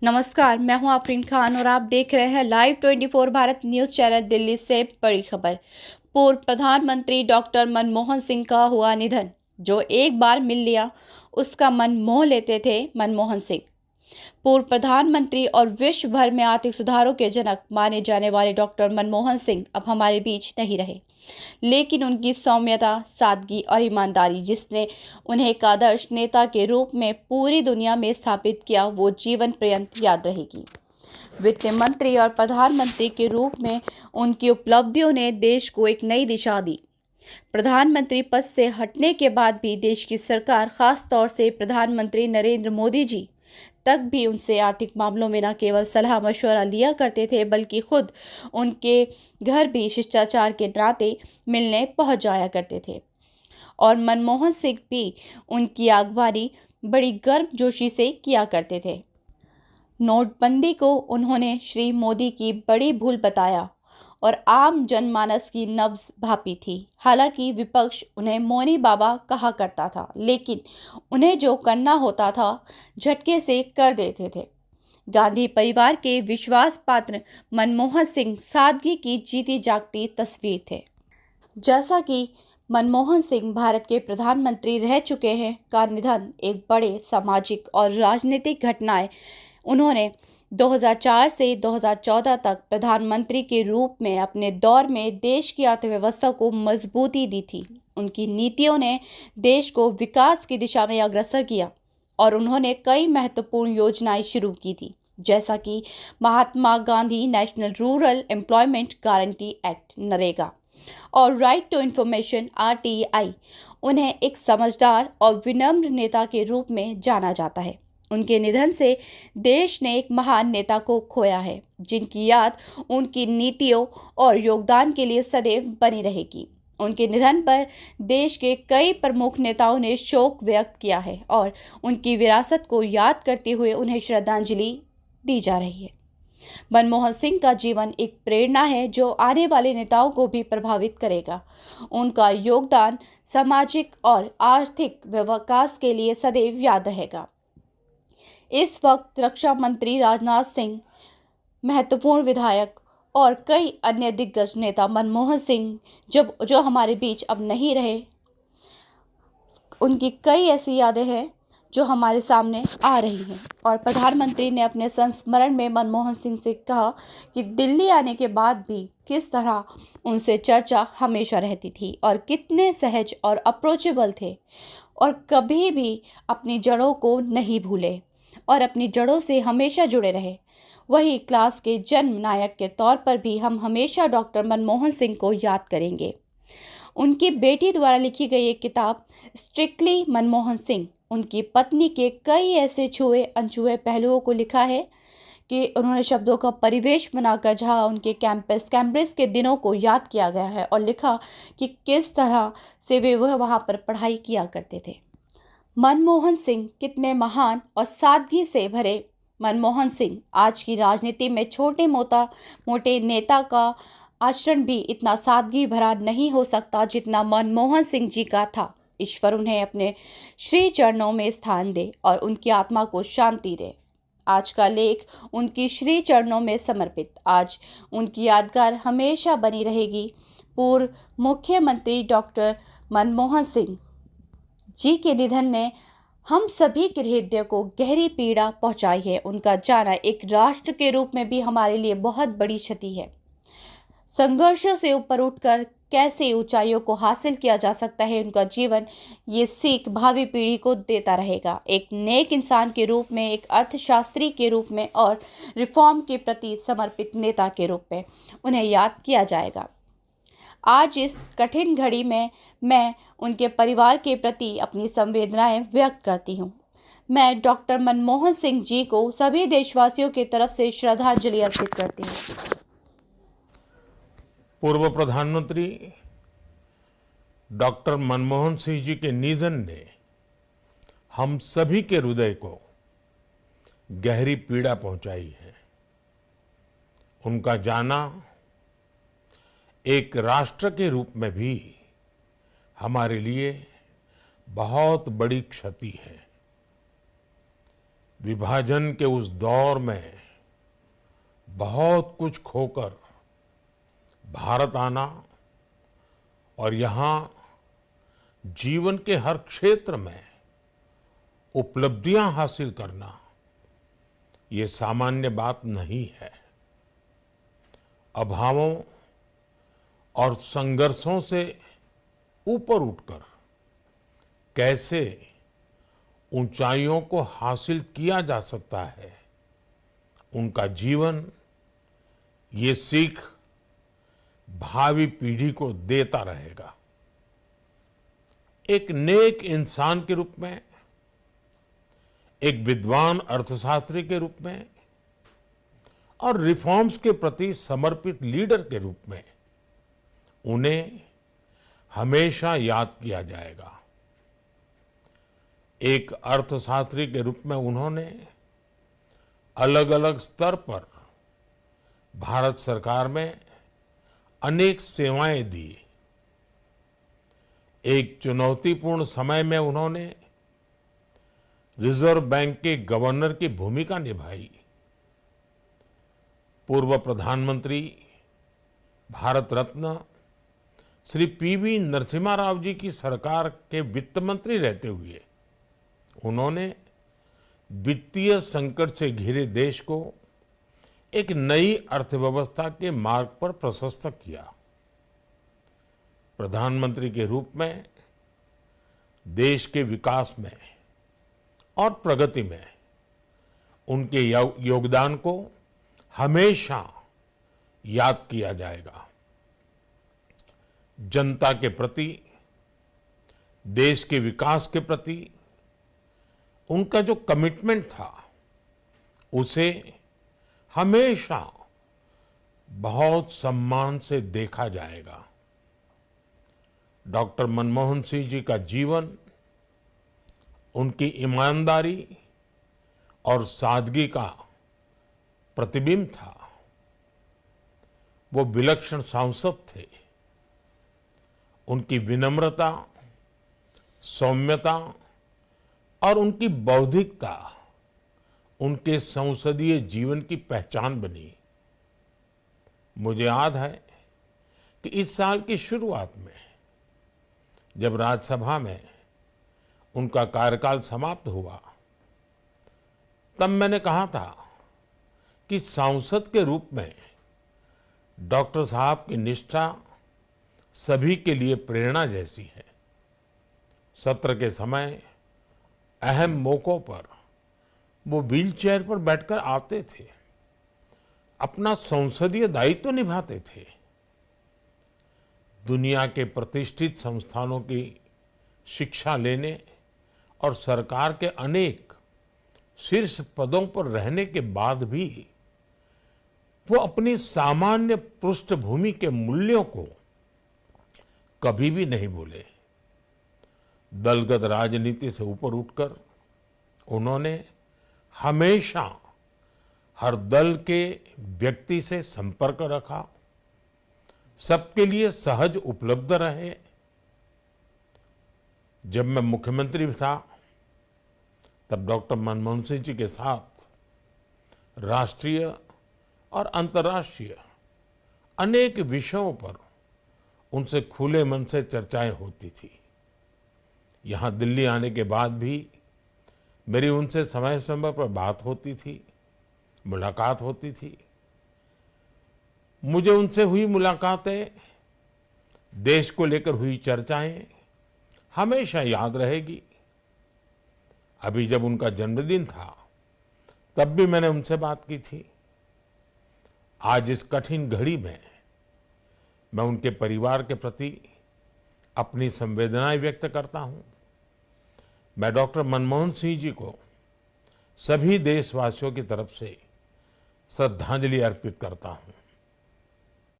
नमस्कार, मैं हूं आफरीन खान और आप देख रहे हैं live 24 Bharat news channel. Delhi से बड़ी खबर। पूर्व प्रधानमंत्री डॉक्टर मनमोहन सिंह का हुआ निधन। जो एक बार मिल लिया उसका मन मोह लेते थे मनमोहन सिंह। पूर्व प्रधानमंत्री और विश्व भर में आर्थिक सुधारों के जनक माने जाने वाले डॉक्टर मनमोहन सिंह अब हमारे बीच नहीं रहे, लेकिन उनकी सौम्यता, सादगी और ईमानदारी, जिसने उन्हें एक आदर्श नेता के रूप में पूरी दुनिया में स्थापित किया, वो जीवन पर्यंत याद रहेगी। वित्त मंत्री और प्रधानमंत्री के रूप में उनकी उपलब्धियों ने देश को एक नई दिशा दी। प्रधानमंत्री पद से हटने के बाद भी देश की सरकार, खास तौर से प्रधानमंत्री नरेंद्र मोदी जी तक भी उनसे आर्थिक मामलों में न केवल सलाह मशवरा लिया करते थे, बल्कि खुद उनके घर भी शिष्टाचार के नाते मिलने पहुंच जाया करते थे। और मनमोहन सिंह भी उनकी अगवानी बड़ी गर्मजोशी से किया करते थे। नोटबंदी को उन्होंने श्री मोदी की बड़ी भूल बताया और आम जनमानस की नब्ज भापी थी। हालांकि विपक्ष उन्हें मौनी बाबा कहा करता था, लेकिन उन्हें जो करना होता था झटके से कर देते थे। गांधी परिवार के विश्वास पात्र मनमोहन सिंह सादगी की जीती जागती तस्वीर थे। जैसा कि मनमोहन सिंह भारत के प्रधानमंत्री रह चुके हैं, का निधन एक बड़े सामाजिक और राजनीतिक घटनाएं। उन्होंने 2004 से 2014 तक प्रधानमंत्री के रूप में अपने दौर में देश की अर्थव्यवस्था को मजबूती दी थी। उनकी नीतियों ने देश को विकास की दिशा में अग्रसर किया और उन्होंने कई महत्वपूर्ण योजनाएं शुरू की थी, जैसा कि Mahatma Gandhi National Rural Employment Guarantee Act NREGA और राइट टू इंफॉर्मेशन RTI। उन्हें एक समझदार और विनम्र नेता के रूप में जाना जाता है। उनके निधन से देश ने एक महान नेता को खोया है, जिनकी याद उनकी नीतियों और योगदान के लिए सदैव बनी रहेगी। उनके निधन पर देश के कई प्रमुख नेताओं ने शोक व्यक्त किया है और उनकी विरासत को याद करते हुए उन्हें श्रद्धांजलि दी जा रही है। मनमोहन सिंह का जीवन एक प्रेरणा है जो आने वाले नेताओं को भी प्रभावित करेगा। उनका योगदान सामाजिक और आर्थिक विकास के लिए सदैव याद रहेगा। इस वक्त रक्षा मंत्री राजनाथ सिंह, महत्वपूर्ण विधायक और कई अन्य दिग्गज नेता मनमोहन सिंह जो हमारे बीच अब नहीं रहे, उनकी कई ऐसी यादें हैं जो हमारे सामने आ रही हैं। और प्रधानमंत्री ने अपने संस्मरण में मनमोहन सिंह से कहा कि दिल्ली आने के बाद भी किस तरह उनसे चर्चा हमेशा रहती थी और कितने सहज और अप्रोचेबल थे और कभी भी अपनी जड़ों को नहीं भूले और अपनी जड़ों से हमेशा जुड़े रहे। वही क्लास के जन्म नायक के तौर पर भी हम हमेशा डॉक्टर मनमोहन सिंह को याद करेंगे। उनकी बेटी द्वारा लिखी गई एक किताब स्ट्रिक्टली मनमोहन सिंह, उनकी पत्नी के कई ऐसे छुए अनछुए पहलुओं को लिखा है कि उन्होंने शब्दों का परिवेश बनाकर जहाँ उनके कैम्ब्रिज के दिनों को याद किया गया है और लिखा कि किस तरह से वे वहाँ पर पढ़ाई किया करते थे। मनमोहन सिंह कितने महान और सादगी से भरे मनमोहन सिंह आज की राजनीति में छोटे मोटे नेता का आचरण भी इतना सादगी भरा नहीं हो सकता जितना मनमोहन सिंह जी का था। ईश्वर उन्हें अपने श्री चरणों में स्थान दे और उनकी आत्मा को शांति दे। आज का लेख उनकी श्री चरणों में समर्पित। आज उनकी यादगार हमेशा बनी रहेगी। पूर्व मुख्यमंत्री डॉक्टर मनमोहन सिंह जी के निधन ने हम सभी के हृदय को गहरी पीड़ा पहुंचाई है। उनका जाना एक राष्ट्र के रूप में भी हमारे लिए बहुत बड़ी क्षति है। संघर्षों से ऊपर उठकर कैसे ऊंचाइयों को हासिल किया जा सकता है, उनका जीवन ये सीख भावी पीढ़ी को देता रहेगा। एक नेक इंसान के रूप में, एक अर्थशास्त्री के रूप में और रिफॉर्म के प्रति समर्पित नेता के रूप में उन्हें याद किया जाएगा। आज इस कठिन घड़ी में मैं उनके परिवार के प्रति अपनी संवेदनाएं व्यक्त करती हूँ। मैं डॉक्टर मनमोहन सिंह जी को सभी देशवासियों की तरफ से श्रद्धांजलि अर्पित करती हूँ। पूर्व प्रधानमंत्री डॉक्टर मनमोहन सिंह जी के निधन ने हम सभी के हृदय को गहरी पीड़ा पहुंचाई है। उनका जाना एक राष्ट्र के रूप में भी हमारे लिए बहुत बड़ी क्षति है। विभाजन के उस दौर में बहुत कुछ खोकर भारत आना और यहाँ जीवन के हर क्षेत्र में उपलब्धियां हासिल करना ये सामान्य बात नहीं है। अभावों और संघर्षों से ऊपर उठकर कैसे ऊंचाइयों को हासिल किया जा सकता है, उनका जीवन ये सीख भावी पीढ़ी को देता रहेगा। एक नेक इंसान के रूप में, एक विद्वान अर्थशास्त्री के रूप में और रिफॉर्म्स के प्रति समर्पित लीडर के रूप में उन्हें हमेशा याद किया जाएगा। एक अर्थशास्त्री के रूप में उन्होंने अलग अलग स्तर पर भारत सरकार में अनेक सेवाएं दी। एक चुनौतीपूर्ण समय में उन्होंने रिजर्व बैंक के गवर्नर की भूमिका निभाई। पूर्व प्रधानमंत्री भारत रत्न श्री पीवी नरसिम्हा राव जी की सरकार के वित्त मंत्री रहते हुए उन्होंने वित्तीय संकट से घिरे देश को एक नई अर्थव्यवस्था के मार्ग पर प्रशस्त किया। प्रधानमंत्री के रूप में देश के विकास में और प्रगति में उनके योगदान को हमेशा याद किया जाएगा। जनता के प्रति, देश के विकास के प्रति उनका जो कमिटमेंट था उसे हमेशा बहुत सम्मान से देखा जाएगा। डॉक्टर मनमोहन सिंह जी का जीवन उनकी ईमानदारी और सादगी का प्रतिबिंब था। वो विलक्षण सांसद थे। उनकी विनम्रता, सौम्यता और उनकी बौद्धिकता उनके संसदीय जीवन की पहचान बनी। मुझे याद है कि इस साल की शुरुआत में जब राज्यसभा में उनका कार्यकाल समाप्त हुआ, तब मैंने कहा था कि सांसद के रूप में डॉक्टर साहब की निष्ठा सभी के लिए प्रेरणा जैसी है। सत्र के समय अहम मौकों पर वो व्हीलचेयर पर बैठकर आते थे, अपना संसदीय दायित्व निभाते थे। दुनिया के प्रतिष्ठित संस्थानों की शिक्षा लेने और सरकार के अनेक शीर्ष पदों पर रहने के बाद भी वो अपनी सामान्य पृष्ठभूमि के मूल्यों को कभी भी नहीं भूले। दलगत राजनीति से ऊपर उठकर उन्होंने हमेशा हर दल के व्यक्ति से संपर्क रखा, सबके लिए सहज उपलब्ध रहे। जब मैं मुख्यमंत्री था तब डॉक्टर मनमोहन सिंह जी के साथ राष्ट्रीय और अंतर्राष्ट्रीय अनेक विषयों पर उनसे खुले मन से चर्चाएं होती थी। यहाँ दिल्ली आने के बाद भी मेरी उनसे समय समय पर बात होती थी, मुलाकात होती थी। मुझे उनसे हुई मुलाकातें, देश को लेकर हुई चर्चाएं हमेशा याद रहेगी। अभी जब उनका जन्मदिन था तब भी मैंने उनसे बात की थी। आज इस कठिन घड़ी में मैं उनके परिवार के प्रति अपनी संवेदनाएं व्यक्त करता हूं। मैं डॉक्टर मनमोहन सिंह जी को सभी देशवासियों की तरफ से श्रद्धांजलि अर्पित करता हूं।